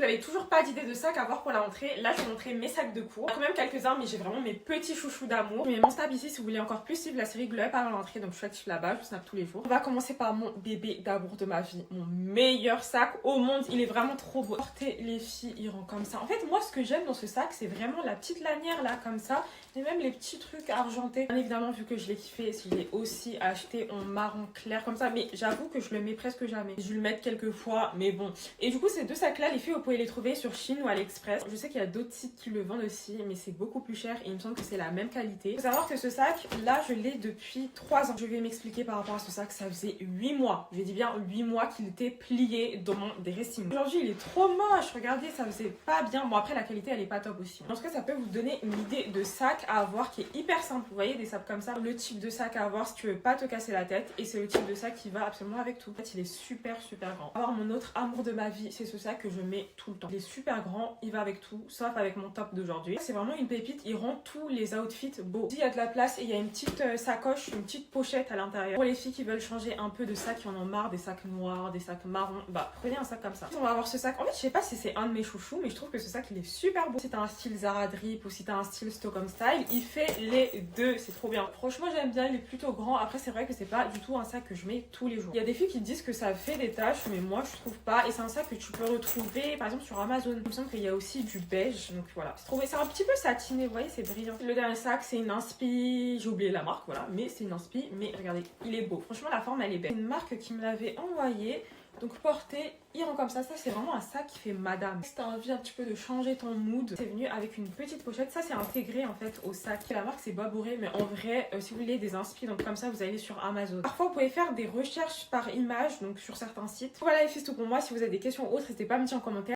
n'avez toujours pas d'idée de sac à voir pour la rentrée, là je vais montrer mes sacs de cours. Il y a quand même quelques-uns, mais j'ai vraiment mes petits chouchous d'amour. Je mets mon snap ici si vous voulez encore plus suivre la série Glow Up à l'entrée, donc je suis active là-bas, je snap tous les jours. On va commencer par mon bébé d'amour de ma vie, mon meilleur sac au monde. Il est vraiment trop beau. Portez les filles, il rend comme ça. En fait, moi ce que j'aime dans ce sac, c'est vraiment la petite lanière là, comme ça, et même les petits trucs argentés. Bien évidemment, vu que je l'ai kiffé, je l'ai aussi acheté en marron clair comme ça, mais j'avoue que je le mets presque jamais. Je vais le mettre quelques fois, mais bon. Et du coup, ces deux sacs là, les filles, vous pouvez les trouver sur Shein ou AliExpress. Je sais qu'il y a d'autres sites qui le vendent aussi, mais c'est beaucoup plus cher et il me semble que c'est la même qualité. Il faut savoir que ce sac là, je l'ai depuis 3 ans. Je vais m'expliquer par rapport à ce sac. Ça faisait 8 mois, je dis bien 8 mois qu'il était plié dans mon dressing. Aujourd'hui, il est trop moche. Regardez, ça faisait pas bien. Bon, après, la qualité, elle est pas top aussi. En tout cas, ça peut vous donner une idée de sac à avoir qui est hyper simple. Vous voyez, des sacs comme ça, le type de sac à avoir si tu veux pas te casser la tête, et c'est le type de sac qui va absolument avec tout. En fait, il est super grand. Alors, mon autre amour de ma vie, c'est ce sac que je mets tout le temps. Il est super grand, il va avec tout, sauf avec mon top d'aujourd'hui. C'est vraiment une pépite, il rend tous les outfits beaux. Il y a de la place et il y a une petite sacoche, une petite pochette à l'intérieur. Pour les filles qui veulent changer un peu de sac, qui en ont marre des sacs noirs, des sacs marrons, bah prenez un sac comme ça. On va avoir ce sac. En fait, je sais pas si c'est un de mes chouchous, mais je trouve que ce sac il est super beau. Si t'as un style Zara Drip ou si t'as un style Stockholm Style, il fait les deux, c'est trop bien. Franchement, j'aime bien, il est plutôt grand. Après, c'est vrai que c'est pas du tout un sac que je mets tous les jours. Il y a des filles qui disent que ça fait des taches, mais moi je trouve pas. Et c'est un sac que tu peux retrouver par exemple sur Amazon. Il me semble qu'il y a aussi du beige, donc voilà. C'est un petit peu satiné, vous voyez, c'est brillant. Le dernier sac, c'est une inspi, j'ai oublié la marque, voilà, mais c'est une inspi. Mais regardez, il est beau. Franchement, la forme elle est belle. C'est une marque qui me l'avait envoyé. Donc porté, il rend comme ça c'est vraiment un sac qui fait madame. Si t'as envie un petit peu de changer ton mood, c'est venu avec une petite pochette. Ça c'est intégré en fait au sac. La marque c'est Babouré, mais en vrai, si vous voulez des inspi, donc comme ça vous allez sur Amazon. Parfois vous pouvez faire des recherches par image, donc sur certains sites. Voilà les filles, c'est tout pour moi. Si vous avez des questions ou autres, n'hésitez pas à me dire en commentaire.